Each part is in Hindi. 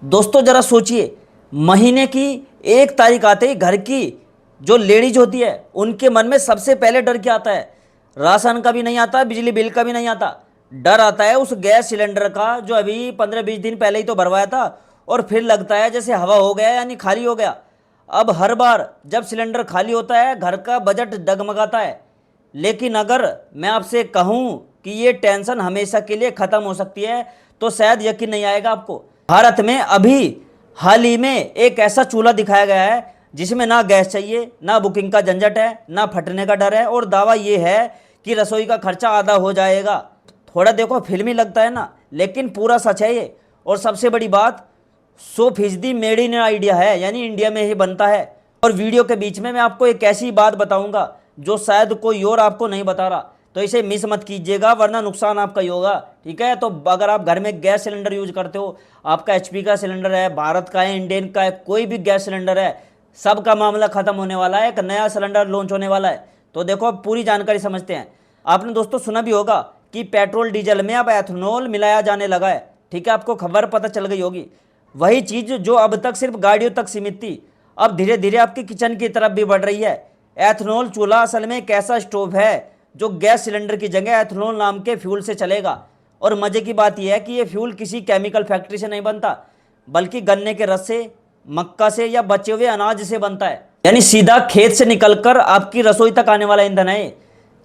दोस्तों जरा सोचिए, महीने की 1 तारीख आते ही घर की जो लेडीज होती है उनके मन में सबसे पहले डर क्या आता है? राशन का भी नहीं आता, बिजली बिल का भी नहीं आता, डर आता है उस गैस सिलेंडर का जो अभी 15-20 दिन पहले ही तो भरवाया था और फिर लगता है जैसे हवा हो गया यानी खाली हो गया। अब हर बार जब सिलेंडर खाली होता है घर का बजट डगमगाता है। लेकिन अगर मैं आपसे कहूं कि ये टेंशन हमेशा के लिए खत्म हो सकती है तो शायद यकीन नहीं आएगा आपको। भारत में अभी हाल ही में एक ऐसा चूल्हा दिखाया गया है जिसमें ना गैस चाहिए, ना बुकिंग का झंझट है, ना फटने का डर है और दावा ये है कि रसोई का खर्चा आधा हो जाएगा। थोड़ा देखो फिल्मी लगता है ना, लेकिन पूरा सच है ये। और सबसे बड़ी बात, 100% मेड इन इंडिया है, यानी इंडिया में ही बनता है। और वीडियो के बीच में मैं आपको एक ऐसी बात बताऊंगा जो शायद कोई और आपको नहीं बता रहा, तो इसे मिस मत कीजिएगा वरना नुकसान आपका ही होगा। ठीक है, तो अगर आप घर में गैस सिलेंडर यूज करते हो, आपका एचपी का सिलेंडर है, भारत का है, इंडियन का है, कोई भी गैस सिलेंडर है, सबका मामला खत्म होने वाला है। एक नया सिलेंडर लॉन्च होने वाला है। तो देखो पूरी जानकारी समझते हैं। आपने दोस्तों सुना भी होगा कि पेट्रोल डीजल में अब एथनॉल मिलाया जाने लगा है। ठीक है, आपको खबर पता चल गई होगी। वही चीज जो अब तक सिर्फ गाड़ियों तक सीमित थी, अब धीरे धीरे आपकी किचन की तरफ भी बढ़ रही है। एथनॉल चूल्हा असल में एक ऐसा स्टोव है जो गैस सिलेंडर की जगह एथनॉल नाम के फ्यूल से चलेगा। और मजे की बात यह है कि यह फ्यूल किसी केमिकल फैक्ट्री से नहीं बनता, बल्कि गन्ने के रस से, मक्का से या बचे हुए अनाज से बनता है। यानी सीधा खेत से निकलकर आपकी रसोई तक आने वाला ईंधन है।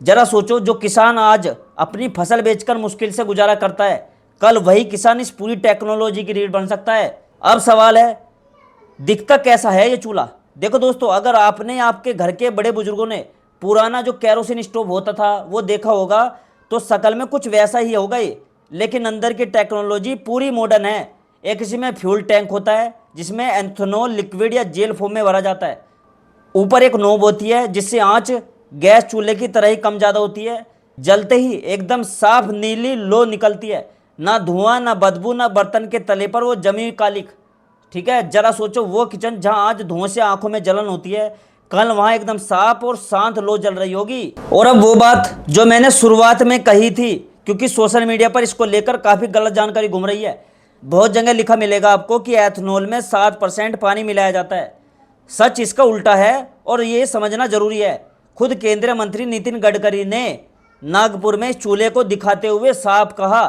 जरा सोचो, जो किसान आज अपनी फसल बेचकर मुश्किल से गुजारा करता है, कल वही किसान इस पूरी टेक्नोलॉजी की रीढ़ बन सकता है। अब सवाल है, दिखता कैसा है ये चूल्हा? देखो दोस्तों, अगर आपने आपके घर के बड़े बुजुर्गों ने पुराना जो कैरोसिन स्टोव होता था वो देखा होगा तो शकल में कुछ वैसा ही होगा ये, लेकिन अंदर की टेक्नोलॉजी पूरी मॉडर्न है। एक इसमें फ्यूल टैंक होता है जिसमें एथेनॉल लिक्विड या जेल फॉर्म में भरा जाता है। ऊपर एक नोब होती है जिससे आंच गैस चूल्हे की तरह ही कम ज़्यादा होती है। जलते ही एकदम साफ नीली लो निकलती है, ना धुआं, ना बदबू, ना बर्तन के तले पर वो जमी हुई कालिक। ठीक है, जरा सोचो, वो किचन जहां आज धुआं से आंखों में जलन होती है, कल वहां एकदम साफ और शांत लो जल रही होगी। और अब वो बात जो मैंने शुरुआत में कही थी, क्योंकि सोशल मीडिया पर इसको लेकर काफ़ी गलत जानकारी घूम रही है। बहुत जगह लिखा मिलेगा आपको कि एथनॉल में 7% पानी मिलाया जाता है। सच इसका उल्टा है और ये समझना जरूरी है। खुद केंद्रीय मंत्री नितिन गडकरी ने नागपुर में इस चूल्हे को दिखाते हुए साफ कहा,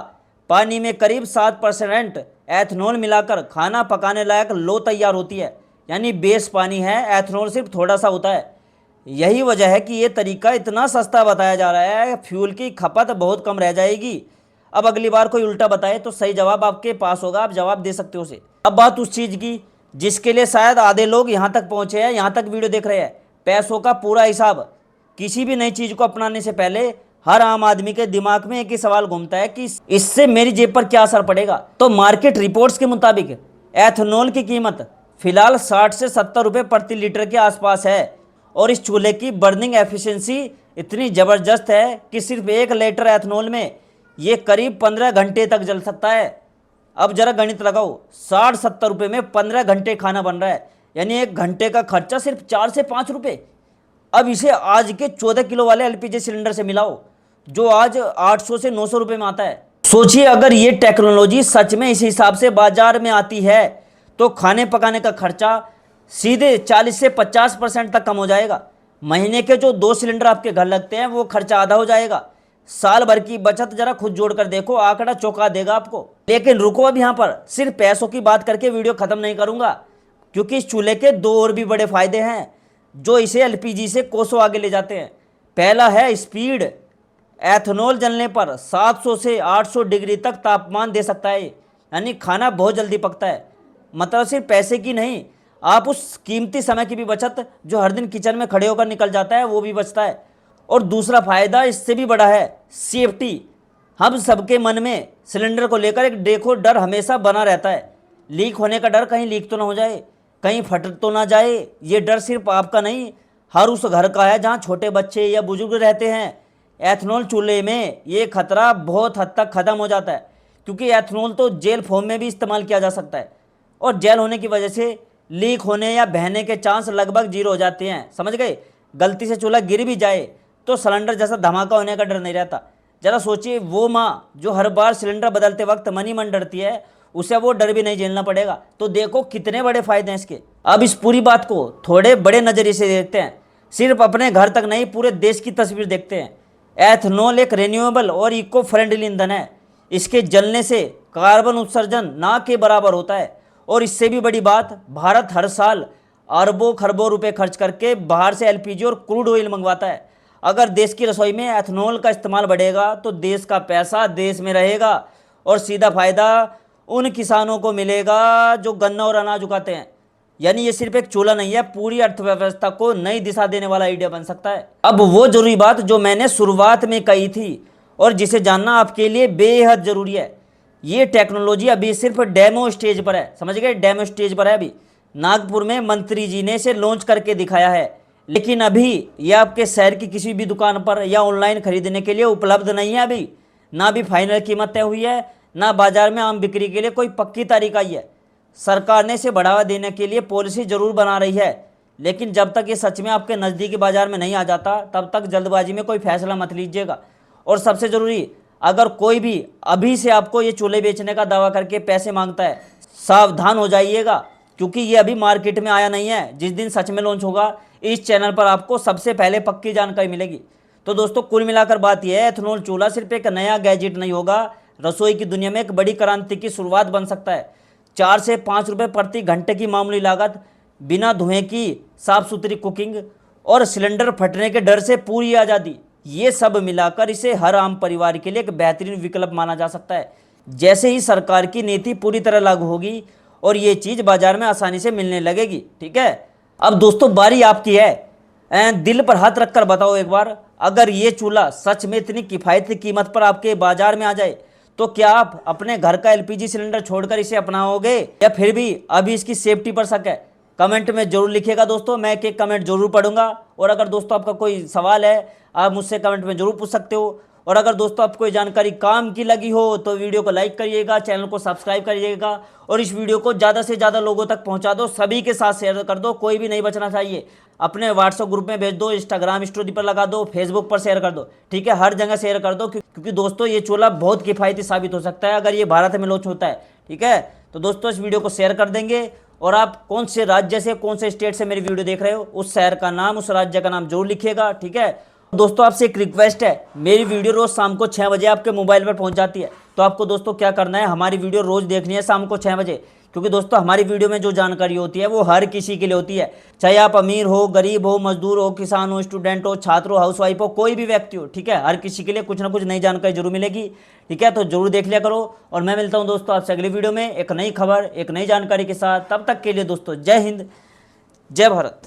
पानी में करीब 7% एथनॉल मिलाकर खाना पकाने लायक लो तैयार होती है। यानी बेस पानी है, एथनॉल सिर्फ थोड़ा सा होता है। यही वजह है कि ये तरीका इतना सस्ता बताया जा रहा है, फ्यूल की खपत बहुत कम रह जाएगी। अब अगली बार कोई उल्टा बताए तो सही जवाब आपके पास होगा, आप जवाब दे सकते हो उसे। अब बात उस चीज़ की जिसके लिए शायद आधे लोग यहाँ तक पहुँचे हैं, यहाँ तक वीडियो देख रहे हैं, पैसों का पूरा हिसाब। किसी भी नई चीज़ को अपनाने से पहले हर आम आदमी के दिमाग में एक ही सवाल घूमता है कि इससे मेरी जेब पर क्या असर पड़ेगा। तो मार्केट रिपोर्ट्स के मुताबिक एथनॉल की कीमत फिलहाल 60 से 70 रुपये प्रति लीटर के आसपास है। और इस चूल्हे की बर्निंग एफिशिएंसी इतनी ज़बरदस्त है कि सिर्फ 1 लीटर एथनॉल में ये करीब 15 घंटे तक जल सकता है। अब जरा गणित लगाओ, 60-70 रुपये में 15 घंटे खाना बन रहा है, यानी 1 घंटे का खर्चा सिर्फ 4 से 5 रुपये। अब इसे आज के 14 किलो वाले एलपीजी सिलेंडर से मिलाओ जो आज 800 से 900 रुपये में आता है। सोचिए, अगर ये टेक्नोलॉजी सच में इस हिसाब से बाजार में आती है तो खाने पकाने का खर्चा सीधे 40 से 50% तक कम हो जाएगा। महीने के जो 2 सिलेंडर आपके घर लगते हैं वो खर्चा आधा हो जाएगा। साल भर की बचत जरा खुद जोड़कर देखो, आंकड़ा चौंका देगा आपको। लेकिन रुको, अब यहाँ पर सिर्फ पैसों की बात करके वीडियो खत्म नहीं करूंगा, क्योंकि इस चूल्हे के 2 और भी बड़े फायदे हैं जो इसे एलपीजी से कोसों आगे ले जाते हैं। पहला है स्पीड। एथनॉल जलने पर 700 से 800 डिग्री तक तापमान दे सकता है, यानी खाना बहुत जल्दी पकता है। मतलब सिर्फ पैसे की नहीं, आप उस कीमती समय की भी बचत जो हर दिन किचन में खड़े होकर निकल जाता है वो भी बचता है। और दूसरा फायदा इससे भी बड़ा है, सेफ्टी। हम सबके मन में सिलेंडर को लेकर एक देखो डर हमेशा बना रहता है। लीक होने का डर, कहीं लीक तो ना हो जाए, कहीं फट तो ना जाए। ये डर सिर्फ आपका नहीं, हर उस घर का है जहाँ छोटे बच्चे या बुजुर्ग रहते हैं। एथनॉल चूल्हे में ये खतरा बहुत हद तक ख़त्म हो जाता है, क्योंकि एथनॉल तो जेल फॉर्म में भी इस्तेमाल किया जा सकता है। और जेल होने की वजह से लीक होने या बहने के चांस लगभग 0 हो जाते हैं। समझ गए? गलती से चूल्हा गिर भी जाए तो सिलेंडर जैसा धमाका होने का डर नहीं रहता। जरा सोचिए, वो माँ जो हर बार सिलेंडर बदलते वक्त मन ही मन डरती है, उसे वो डर भी नहीं झेलना पड़ेगा। तो देखो कितने बड़े फायदे हैं इसके। अब इस पूरी बात को थोड़े बड़े नज़रिए से देखते हैं, सिर्फ अपने घर तक नहीं पूरे देश की तस्वीर देखते हैं। एथनॉल एक रिन्यूएबल और इको फ्रेंडली ईंधन है। इसके जलने से कार्बन उत्सर्जन ना के बराबर होता है। और इससे भी बड़ी बात, भारत हर साल अरबों खरबों रुपए खर्च करके बाहर से एलपीजी और क्रूड ऑयल मंगवाता है। अगर देश की रसोई में एथनॉल का इस्तेमाल बढ़ेगा तो देश का पैसा देश में रहेगा और सीधा फायदा उन किसानों को मिलेगा जो गन्ना और अनाज उगाते हैं। यानी ये सिर्फ एक चूल्हा नहीं है, पूरी अर्थव्यवस्था को नई दिशा देने वाला आइडिया बन सकता है। अब वो जरूरी बात जो मैंने शुरुआत में कही थी और जिसे जानना आपके लिए बेहद जरूरी है, ये टेक्नोलॉजी अभी सिर्फ डेमो स्टेज पर है। समझ गए, डेमो स्टेज पर है। अभी नागपुर में मंत्री जी ने इसे लॉन्च करके दिखाया है, लेकिन अभी ये आपके शहर की किसी भी दुकान पर या ऑनलाइन खरीदने के लिए उपलब्ध नहीं है। अभी ना भी फाइनल कीमत तय हुई है, ना बाजार में आम बिक्री के लिए कोई पक्की तारीख आई है। सरकार ने इसे बढ़ावा देने के लिए पॉलिसी जरूर बना रही है, लेकिन जब तक ये सच में आपके नज़दीकी बाजार में नहीं आ जाता तब तक जल्दबाजी में कोई फैसला मत लीजिएगा। और सबसे ज़रूरी, अगर कोई भी अभी से आपको ये चूल्हे बेचने का दावा करके पैसे मांगता है, सावधान हो जाइएगा, क्योंकि ये अभी मार्केट में आया नहीं है। जिस दिन सच में लॉन्च होगा इस चैनल पर आपको सबसे पहले पक्की जानकारी मिलेगी। तो दोस्तों कुल मिलाकर बात यह है, एथनॉल चूल्हा सिर्फ एक नया गैजेट नहीं होगा, रसोई की दुनिया में एक बड़ी क्रांति की शुरुआत बन सकता है। 4 से 5 रुपये प्रति घंटे की मामूली लागत, बिना धुएं की साफ सुथरी कुकिंग और सिलेंडर फटने के डर से पूरी आज़ादी, ये सब मिलाकर इसे हर आम परिवार के लिए एक बेहतरीन विकल्प माना जा सकता है। जैसे ही सरकार की नीति पूरी तरह लागू होगी और ये चीज़ बाजार में आसानी से मिलने लगेगी। ठीक है, अब दोस्तों बारी आपकी है। दिल पर हाथ रखकर बताओ एक बार, अगर ये चूल्हा सच में इतनी किफ़ायती कीमत पर आपके बाजार में आ जाए तो क्या आप अपने घर का एलपीजी सिलेंडर छोड़कर इसे अपनाओगे, या फिर भी अभी इसकी सेफ्टी पर शक है? कमेंट में जरूर लिखिएगा दोस्तों, मैं एक एक कमेंट जरूर पढ़ूंगा। और अगर दोस्तों आपका कोई सवाल है आप मुझसे कमेंट में जरूर पूछ सकते हो। और अगर दोस्तों आपको कोई जानकारी काम की लगी हो तो वीडियो को लाइक करिएगा, चैनल को सब्सक्राइब करिएगा और इस वीडियो को ज़्यादा से ज़्यादा लोगों तक पहुंचा दो, सभी के साथ शेयर कर दो, कोई भी नहीं बचना चाहिए। अपने व्हाट्सएप ग्रुप में भेज दो, इंस्टाग्राम स्टोरी पर लगा दो, फेसबुक पर शेयर कर दो। ठीक है, हर जगह शेयर कर दो, क्योंकि दोस्तों ये चूल्हा बहुत किफ़ायती साबित हो सकता है अगर ये भारत में लॉन्च होता है। ठीक है, तो दोस्तों इस वीडियो को शेयर कर देंगे और आप कौन से राज्य से, कौन से स्टेट से मेरी वीडियो देख रहे हो, उस शहर का नाम, उस राज्य का नाम जरूर लिखिएगा। ठीक है दोस्तों, आपसे एक रिक्वेस्ट है, मेरी वीडियो रोज शाम को 6 बजे आपके मोबाइल पर पहुंच जाती है। तो आपको दोस्तों क्या करना है, हमारी वीडियो रोज देखनी है शाम को 6 बजे, क्योंकि दोस्तों हमारी वीडियो में जो जानकारी होती है वो हर किसी के लिए होती है, चाहे आप अमीर हो, गरीब हो, मजदूर हो, किसान हो, स्टूडेंट हो, छात्र हो, हाउसवाइफ हो, कोई भी व्यक्ति हो। ठीक है, हर किसी के लिए कुछ ना कुछ नई जानकारी जरूर मिलेगी। ठीक है, तो जरूर देख लिया करो। और मैं मिलता हूँ दोस्तों आपसे अगली वीडियो में एक नई खबर, एक नई जानकारी के साथ। तब तक के लिए दोस्तों जय हिंद, जय भारत।